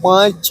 5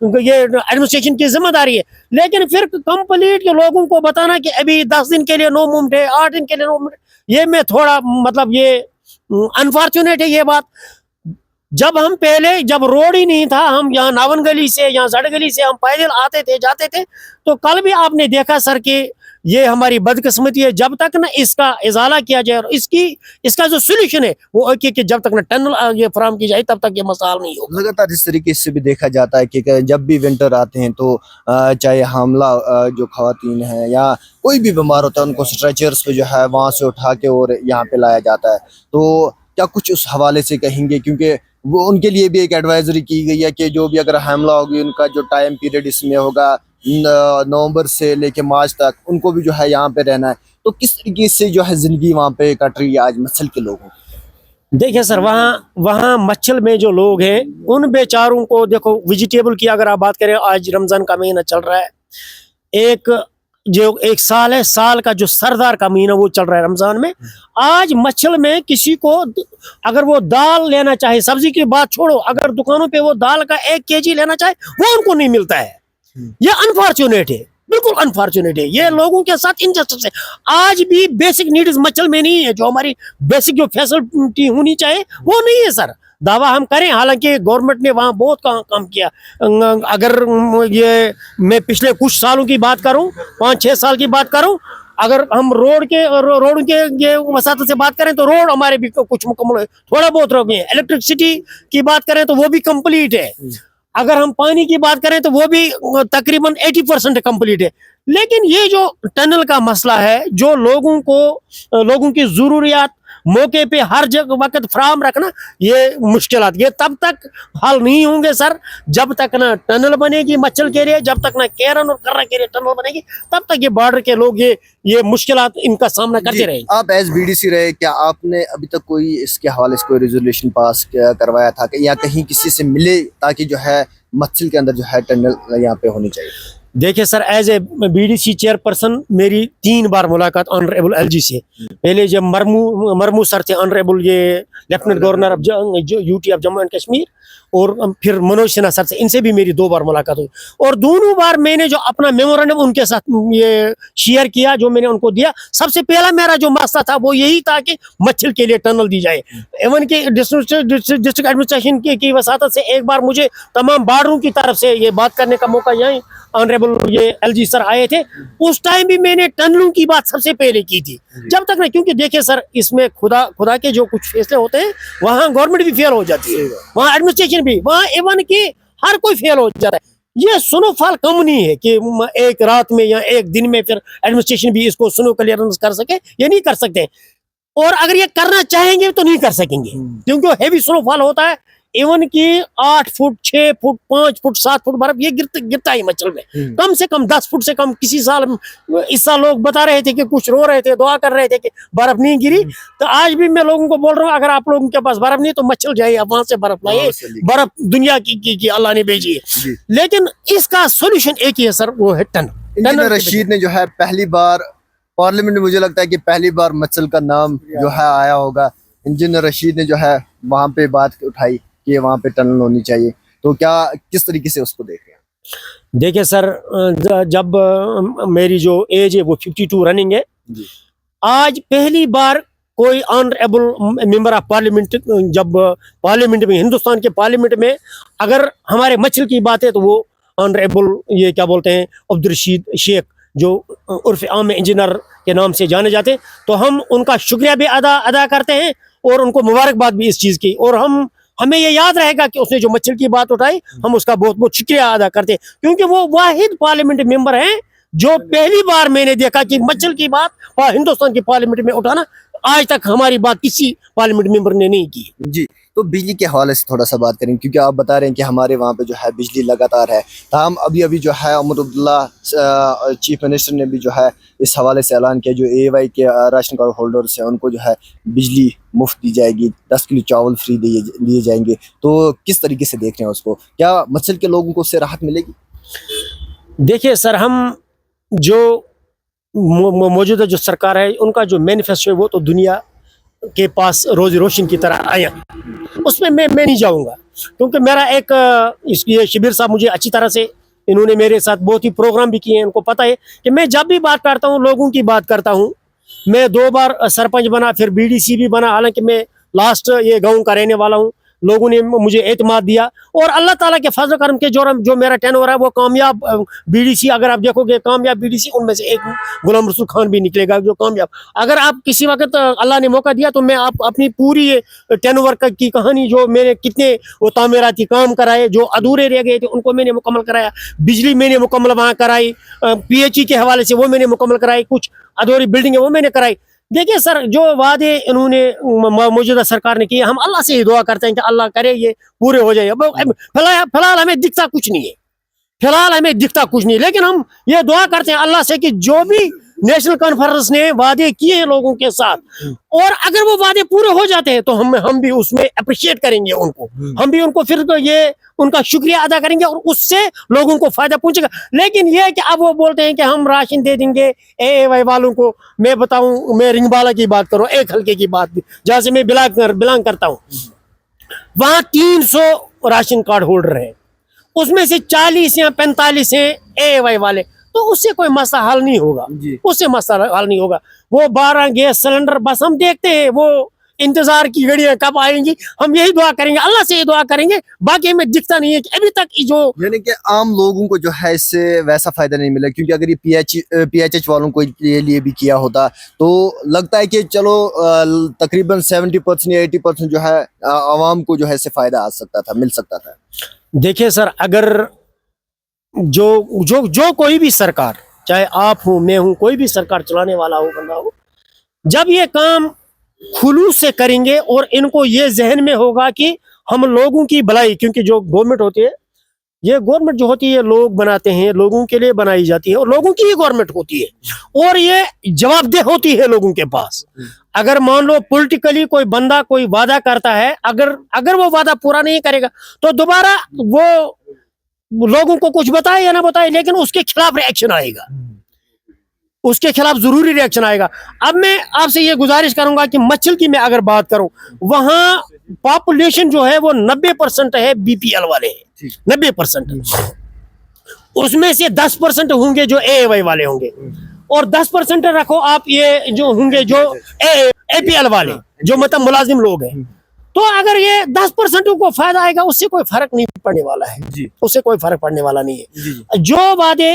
یہ ایڈمنسٹریشن کی ذمہ داری ہے. لیکن پھر کمپلیٹ کے لوگوں کو بتانا کہ ابھی 10 دن کے لیے نو موومنٹ ہے, 8 دن کے لیے نو موومنٹ, یہ میں تھوڑا مطلب یہ انفارچونیٹ ہے یہ بات. جب روڈ ہی نہیں تھا, ہم یہاں ناون گلی سے, یہاں زڑ گلی سے ہم پیدل آتے تھے جاتے تھے. تو کل بھی آپ نے دیکھا سر کہ یہ ہماری بدقسمتی ہے. جب تک نہ اس کا ازالہ کیا جائے اور اس کا جو سولوشن ہے وہ کہ جب تک نہ ٹنل یہ فراہم کی جائے تب تک یہ مسئلہ حل نہیں ہوگا. لگاتار اس طریقے سے بھی دیکھا جاتا ہے کہ جب بھی ونٹر آتے ہیں تو چاہے حاملہ جو خواتین ہیں یا کوئی بھی بیمار ہوتا ہے ان کو اسٹریچرز پہ جو ہے وہاں سے اٹھا کے اور یہاں پہ لایا جاتا ہے. تو کیا کچھ اس حوالے سے کہیں گے, کیونکہ وہ ان کے لیے بھی ایک ایڈوائزری کی گئی ہے کہ جو بھی اگر حاملہ ہوگی ان کا جو ٹائم پیریڈ اس میں ہوگا نومبر سے لے کے مارچ تک, ان کو بھی جو ہے یہاں پہ رہنا ہے. تو کس طریقے سے جو ہے زندگی وہاں پہ کٹ رہی ہے آج مچھل کے لوگوں کی؟ دیکھیں سر, وہاں مچھل میں جو لوگ ہیں ان بیچاروں کو دیکھو, ویجیٹیبل کی اگر آپ بات کریں, آج رمضان کا مہینہ چل رہا ہے, ایک سال ہے, سال کا جو سردار کا مہینہ وہ چل رہا ہے رمضان میں. آج مچھل میں کسی کو اگر وہ دال لینا چاہے, سبزی کی بات چھوڑو, اگر دکانوں پہ وہ دال کا 1 kg لینا چاہے وہ ان کو نہیں ملتا ہے. یہ انفارچونیٹ ہے, بالکل انفارچونیٹ ہے, یہ لوگوں کے ساتھ انجسٹس ہے. آج بھی بیسک نیڈز مچھل میں نہیں ہے, جو ہماری بیسک جو فیسلٹی ہونی چاہیے وہ نہیں ہے سر. دعویٰ ہم کریں, حالانکہ گورنمنٹ نے وہاں بہت کام کیا. اگر یہ میں پچھلے کچھ سالوں کی بات کروں, 5-6 سال کی بات کروں, اگر ہم روڈ کے وساطت سے بات کریں تو روڈ ہمارے بھی کچھ مکمل ہے, تھوڑا بہت رہ گئے ہیں. الیکٹرسٹی کی بات کریں تو وہ بھی کمپلیٹ ہے. اگر ہم پانی کی بات کریں تو وہ بھی تقریباً 80% کمپلیٹ ہے. لیکن یہ جو ٹنل کا مسئلہ ہے, جو لوگوں کی ضروریات موقع پہ ہر جگہ وقت فراہم رکھنا, یہ مشکلات یہ تب تک حل نہیں ہوں گے سر جب تک نہ ٹنل بنے گی مچھل کے لیے, جب تک نہ کیرن اور کرا کے لیے ٹنل بنے گی, تب تک یہ بارڈر کے لوگ یہ مشکلات ان کا سامنا کرتے رہیں گے. آپ ایز BDC رہے, کیا آپ نے ابھی تک کوئی اس کے حوالے سے کوئی ریزولوشن پاس کروایا تھا کہ یا کہیں کسی سے ملے تاکہ جو ہے مچھل کے اندر جو ہے ٹنل یہاں پہ ہونی چاہیے؟ دیکھیں سر, ایز اے BDC چیئرپرسن میری 3 بار ملاقات آنریبل LG سے. پہلے جب مرمو سر تھے, آنریبل یہ lieutenant governor of UT of Jammu and Kashmir, اور پھر منوج سنہا سر سے, ان سے بھی میری 2 بار ملاقات ہوئی. اور دونوں بار میں نے جو اپنا میمورنڈم ان کے ساتھ یہ شیئر کیا, جو میں نے ان کو دیا, سب سے پہلا میرا جو مسئلہ تھا وہ یہی تھا کہ مچھل کے لیے ٹنل دی جائے. ایون کہ ڈسٹرکٹ ایڈمنسٹریشن کی وساطت سے ایک بار مجھے تمام بارڈروں کی طرف سے یہ بات کرنے کا موقع یہیں آنریبل یہ LG سر آئے تھے. اس ٹائم بھی میں نے ٹنلوں کی بات سب سے پہلے کی تھی. جب تک نہ, کیونکہ دیکھیں سر, اس میں خدا کے جو کچھ فیصلے ہوتے ہیں وہاں گورنمنٹ بھی فیل ہو جاتی ہے, وہاں ایڈمنسٹریشن بھی, وہاں ایون کہ ہر کوئی فیل ہو جاتا ہے. یہ سنو فال کم نہیں ہے کہ ایک رات میں یا ایک دن میں پھر ایڈمنسٹریشن بھی اس کو سنو کلیئرنس کر سکے, یہ نہیں کر سکتے. اور اگر یہ کرنا چاہیں گے تو نہیں کر سکیں گے, کیونکہ ہیوی سنو فال ہوتا ہے. ایون کہ 8 فٹ 6 فٹ 5 فٹ 7 فٹ برف یہ گرتا ہے مچھل میں, کم سے کم 10 فٹ سے کم. کسی سال اس سال لوگ بتا رہے تھے کہ کچھ رو رہے تھے, دعا کر رہے تھے کہ برف نہیں گری. تو آج بھی میں لوگوں کو بول رہا ہوں, اگر آپ لوگوں کے پاس برف نہیں تو مچھل جائیے, آپ وہاں سے برف لائیے. برف دنیا کی اللہ نے بھیجی ہے. لیکن اس کا سولوشن ایک ہی ہے سر, وہ ہے ٹنل. انجینئر رشید نے جو ہے پہلی بار پارلیمنٹ میں, مجھے لگتا ہے کہ پہلی بار مچھل کا نام جو ہے آیا ہوگا, انجینئر رشید نے جو ہے وہاں پہ بات اٹھائی کہ وہاں پہ ٹنل ہونی چاہیے. تو کیا کس طریقے سے اس کو دیکھ رہے ہیں؟ دیکھیں سر, جب میری جو ایج ہے وہ 52 رننگ ہے, آج پہلی بار کوئی آنریبل ممبر آف پارلیمنٹ, جب پارلیمنٹ میں, ہندوستان کے پارلیمنٹ میں اگر ہمارے مچھل کی بات ہے تو وہ آنریبل یہ کیا بولتے ہیں عبدالرشید شیخ, جو عرف عام میں انجینئر کے نام سے جانے جاتے ہیں. تو ہم ان کا شکریہ بھی ادا کرتے ہیں اور ان کو مبارکباد بھی اس چیز کی. اور ہمیں یہ یاد رہے گا کہ اس نے جو مچھل کی بات اٹھائی, ہم اس کا بہت بہت شکریہ ادا کرتے ہیں, کیونکہ وہ واحد پارلیمنٹ ممبر ہیں جو پہلی بار میں نے دیکھا کہ مچھل کی بات ہندوستان کی پارلیمنٹ میں اٹھانا. آج تک ہماری بات کسی پارلیمنٹ ممبر نے نہیں کی. جی, تو بجلی کے حوالے سے تھوڑا سا بات کریں, کیونکہ آپ بتا رہے ہیں کہ ہمارے وہاں پہ جو ہے بجلی لگاتار ہے. تاہم ابھی جو ہے عمر عبداللہ چیف منسٹر نے بھی جو ہے اس حوالے سے اعلان کیا, جو AY کے راشن کارڈ ہولڈرس ہیں ان کو جو ہے بجلی مفت دی جائے گی, 10 کلو چاول فری دیے جائیں گے. تو کس طریقے سے دیکھ رہے ہیں اس کو, کیا مچھل کے لوگوں کو اس سے راحت ملے گی؟ دیکھیے سر, ہم جو موجودہ جو سرکار ہے ان کا جو مینیفیسٹو ہے وہ تو دنیا کے پاس روزی روشن کی طرح آیا، اس میں میں نہیں جاؤں گا، کیونکہ میرا ایک یہ شبیر صاحب مجھے اچھی طرح سے انہوں نے میرے ساتھ بہت ہی پروگرام بھی کیے ہیں، ان کو پتہ ہے کہ میں جب بھی بات کرتا ہوں لوگوں کی بات کرتا ہوں. میں 2 بار سرپنچ بنا، پھر BDC بھی بنا، حالانکہ میں لاسٹ یہ گاؤں کا رہنے والا ہوں. لوگوں نے مجھے اعتماد دیا اور اللہ تعالیٰ کے فضل و کرم کے جو میرا ٹینور ہے وہ کامیاب BDC، اگر آپ دیکھو گے کامیاب BDC ان میں سے ایک غلام رسول خان بھی نکلے گا جو کامیاب. اگر آپ کسی وقت اللہ نے موقع دیا تو میں آپ اپنی پوری ٹینور کی کہانی، جو میں نے کتنے وہ تعمیراتی کام کرائے جو ادھورے رہ گئے تھے ان کو میں نے مکمل کرایا، بجلی میں نے مکمل وہاں کرائی، PHE کے حوالے سے وہ میں نے مکمل کرائی، کچھ ادھوری بلڈنگیں وہ میں نے کرائی. دیکھیے سر، جو وعدے انہوں نے موجودہ سرکار نے کیے، ہم اللہ سے ہی دعا کرتے ہیں کہ اللہ کرے یہ پورے ہو جائے. فی الحال ہمیں دکھتا کچھ نہیں ہے، لیکن ہم یہ دعا کرتے ہیں اللہ سے کہ جو بھی نیشنل کانفرنس نے وعدے کیے ہیں لوگوں کے ساتھ، اور اگر وہ وعدے پورے ہو جاتے ہیں تو ہم بھی اس میں اپریشیٹ کریں گے ان کو، ہم بھی ان کو پھر یہ ان کا شکریہ ادا کریں گے اور اس سے لوگوں کو فائدہ پہنچے گا. لیکن یہ کہ اب وہ بولتے ہیں کہ ہم راشن دے دیں گے AAY والوں کو. میں بتاؤں، میں رنگ بالا کی بات کروں، ایک حلقے کی بات جہاں سے میں بلانگ کرتا ہوں، وہاں 300 راشن کارڈ ہولڈر ہیں، اس میں سے 40 یا 45 ہیں AAY والے. تو اس سے کوئی مسئلہ حل نہیں ہوگا، اس سے مسئلہ حل نہیں ہوگا. وہ 12 گیس سلنڈر بس ہم دیکھتے ہیں، وہ انتظار کی گھڑیاں کب آئیں گی. ہم یہی دعا کریں گے، اللہ سے یہ دعا کریں گے. باقی ہمیں دکھتا نہیں ہے کہ ابھی تک جو یعنی کہ عام لوگوں کو جو ہے اس سے ویسا فائدہ نہیں ملا، کیونکہ اگر یہ PHH والوں کو یہ لیے بھی کیا ہوتا تو لگتا ہے کہ چلو تقریباً 70% یا 80% جو ہے عوام کو جو ہے اس سے فائدہ آ سکتا تھا، مل سکتا تھا. دیکھیں سر، اگر جو کوئی بھی سرکار، چاہے آپ ہوں میں ہوں، کوئی بھی سرکار چلانے والا ہو بندہ ہو، جب یہ کام خلوص سے کریں گے اور ان کو یہ ذہن میں ہوگا کہ ہم لوگوں کی بھلائی، کیونکہ جو گورنمنٹ ہوتی ہے، یہ گورنمنٹ جو ہوتی ہے لوگ بناتے ہیں، لوگوں کے لیے بنائی جاتی ہے اور لوگوں کی ہی گورنمنٹ ہوتی ہے اور یہ جواب دہ ہوتی ہے لوگوں کے پاس. اگر مان لو پولیٹیکلی کوئی بندہ کوئی وعدہ کرتا ہے، اگر وہ وعدہ پورا نہیں کرے گا تو دوبارہ وہ لوگوں کو کچھ بتائے یا نہ بتائے، لیکن اس کے خلاف ری ایکشن آئے گا، اس کے خلاف ضروری ری ایکشن آئے گا. اب میں آپ سے یہ گزارش کروں گا کہ مچھل کی میں اگر بات کروں، وہاں پاپولیشن جو ہے وہ 90% ہے BPL والے ہیں، 90%. اس میں سے 10% ہوں گے جو AAY والے ہوں گے، اور 10% رکھو آپ یہ جو ہوں گے جو APL والے جو مطلب ملازم لوگ ہیں. تو اگر یہ 10% کو فائدہ آئے گا، اس سے کوئی فرق نہیں پڑنے والا ہے، اس سے کوئی فرق پڑنے والا نہیں ہے. جو وعدے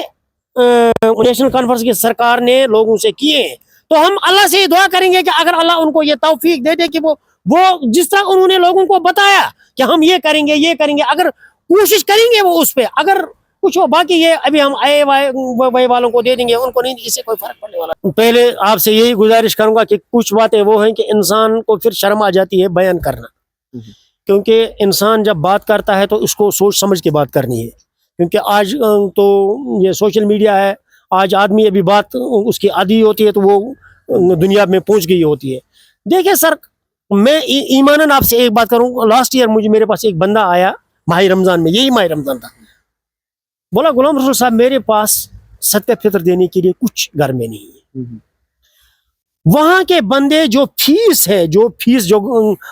نیشنل کانفرنس کی سرکار نے لوگوں سے کیے ہیں، تو ہم اللہ سے دعا کریں گے کہ اگر اللہ ان کو یہ توفیق دے دے کہ وہ جس طرح انہوں نے لوگوں کو بتایا کہ ہم یہ کریں گے، اگر کوشش کریں گے وہ اس پہ، اگر کچھ ہو. باقی یہ ابھی ہم AAY والوں کو دے دیں گے، ان کو نہیں، اس سے کوئی فرق پڑنے والا. پہلے آپ سے یہی گزارش کروں گا کہ کچھ باتیں وہ ہیں کہ انسان کو پھر شرم آ جاتی ہے بیان کرنا، کیونکہ انسان جب بات کرتا ہے تو اس کو سوچ سمجھ کے بات کرنی ہے. کیونکہ آج تو یہ سوشل میڈیا ہے، آج آدمی ابھی بات اس کی عادی ہوتی ہے تو وہ دنیا میں پہنچ گئی ہوتی ہے. دیکھیں سر، میں ایماناً آپ سے ایک بات کروں، لاسٹ ایئر میرے پاس ایک بندہ آیا ماہ رمضان میں، یہی ماہ رمضان تھا، بولا غلام رسول صاحب میرے پاس صدقہ فطر دینے کے لیے کچھ گھر میں نہیں ہے. وہاں کے بندے جو فیس جو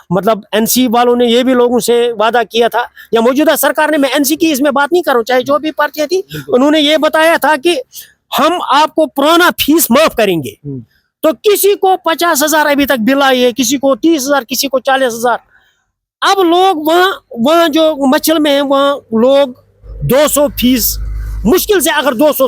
مطلب NC والوں نے یہ بھی لوگوں سے وعدہ کیا تھا، یا موجودہ سرکار نے، میں NC کی اس میں بات نہیں کروں، چاہے جو بھی پارٹیاں تھی، انہوں نے یہ بتایا تھا کہ ہم آپ کو پرانا فیس معاف کریں گے. تو کسی کو 50,000 ابھی تک بل آئی ہے، کسی کو 30,000، کسی کو 40,000. اب لوگ وہاں جو مچھل میں ہیں، وہاں لوگ 200 فیس مشکل سے، اگر 200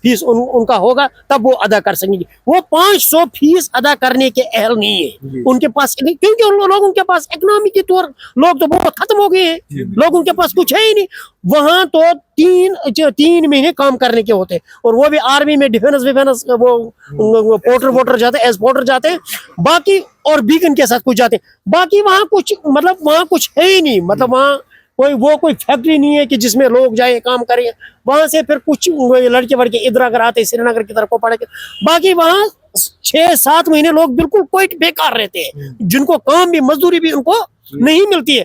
فیس ان کا ہوگا تب وہ ادا کر سکیں گے. وہ 500 فیس ادا کرنے کے اہل نہیں ہے ان کے پاس، کیونکہ ان لوگوں کے پاس اکنامی کے طور لوگ تو بہت ختم ہو گئے ہیں، لوگوں کے پاس کچھ ہے ہی نہیں. وہاں تو 3 مہینے کام کرنے کے ہوتے ہیں، اور وہ بھی آرمی میں ڈیفینس وہ پورٹر جاتے ہیں، ایز پورٹر جاتے ہیں، باقی اور بیگن کے ساتھ کچھ جاتے ہیں. باقی وہاں کچھ ہے ہی نہیں، مطلب وہاں کوئی فیکٹری نہیں ہے کہ جس میں لوگ جائیں کام کریں. وہاں سے پھر کچھ لڑکے وڑکے ادھر اگر آتے سری نگر کی طرف کو پڑے، باقی وہاں 6-7 مہینے لوگ بالکل کوئی بیکار رہتے ہیں، جن کو کام بھی مزدوری بھی ان کو نہیں ملتی ہے.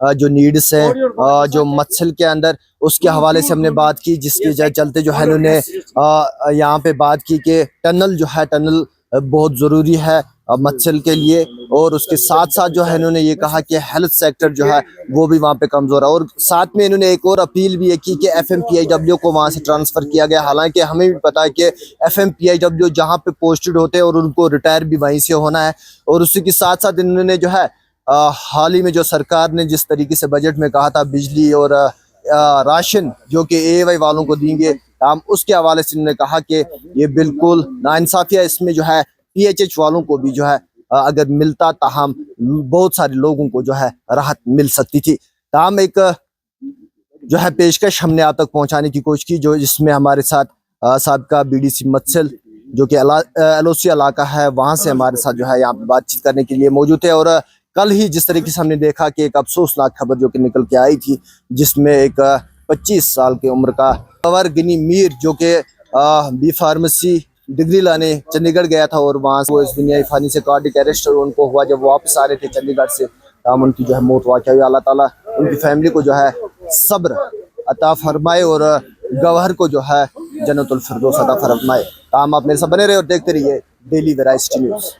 جو نیڈس ہیں جو مچھل کے اندر، اس کے حوالے سے ہم نے بات کی، جس کے چلتے جو ہے انہوں نے یہاں پہ بات کی کہ ٹنل جو ہے، ٹنل بہت ضروری ہے مچھل کے لیے، اور اس کے ساتھ ساتھ جو ہے انہوں نے یہ کہا کہ ہیلتھ سیکٹر جو ہے وہ بھی وہاں پہ کمزور ہے، اور ساتھ میں انہوں نے ایک اور اپیل بھی کی کہ FMPIW کو وہاں سے ٹرانسفر کیا گیا، حالانکہ ہمیں بھی پتا ہے کہ FMPIW جہاں پہ پوسٹڈ ہوتے ہیں اور ان کو ریٹائر بھی وہیں سے ہونا ہے، اور اسی کے ساتھ ساتھ انہوں نے جو ہے حال ہی میں جو سرکار نے جس طریقے سے بجٹ میں کہا تھا بجلی اور راشن جو کہ AY والوں کو دیں گے، ہم اس کے حوالے سے انہوں نے کہا کہ یہ بالکل ناانصافی ہے، اس میں جو ہے PHH والوں کو بھی جو ہے اگر ملتا تاہم بہت سارے لوگوں کو جو ہے راحت مل سکتی تھی۔ تاہم ایک جو ہے پیشکش ہم نے آپ تک پہنچانے کی کوشش کی، جو جس میں ہمارے ساتھ سابقہ BDC مچھل جو کہ LOC علاقہ ہے وہاں سے ہمارے ساتھ جو ہے یہاں پہ بات چیت کرنے کے لیے موجود ہے، اور کل ہی جس طریقے سے ہم نے دیکھا کہ ایک افسوسناک خبر جو کہ نکل کے آئی تھی، جس میں ایک 25 سال کی عمر کا گور گنی میر جو کہ بی فارمیسی ڈگری لانے چندی گڑھ گیا تھا، اور وہاں سے وہ اس دنیا فانی سے کارڈک اریسٹ ان کو ہوا جب واپس آ رہے تھے چندی گڑھ سے، تاہم ان کی جو ہے موت واقع ہوئی۔ اللہ تعالیٰ ان کی فیملی کو جو ہے صبر عطا فرمائے اور گوہر کو جو ہے جنت الفردوس عطا فرمائے۔ تاہم آپ میرے ساتھ بنے رہے اور دیکھتے رہیے ڈیلی ویرائٹی نیوز۔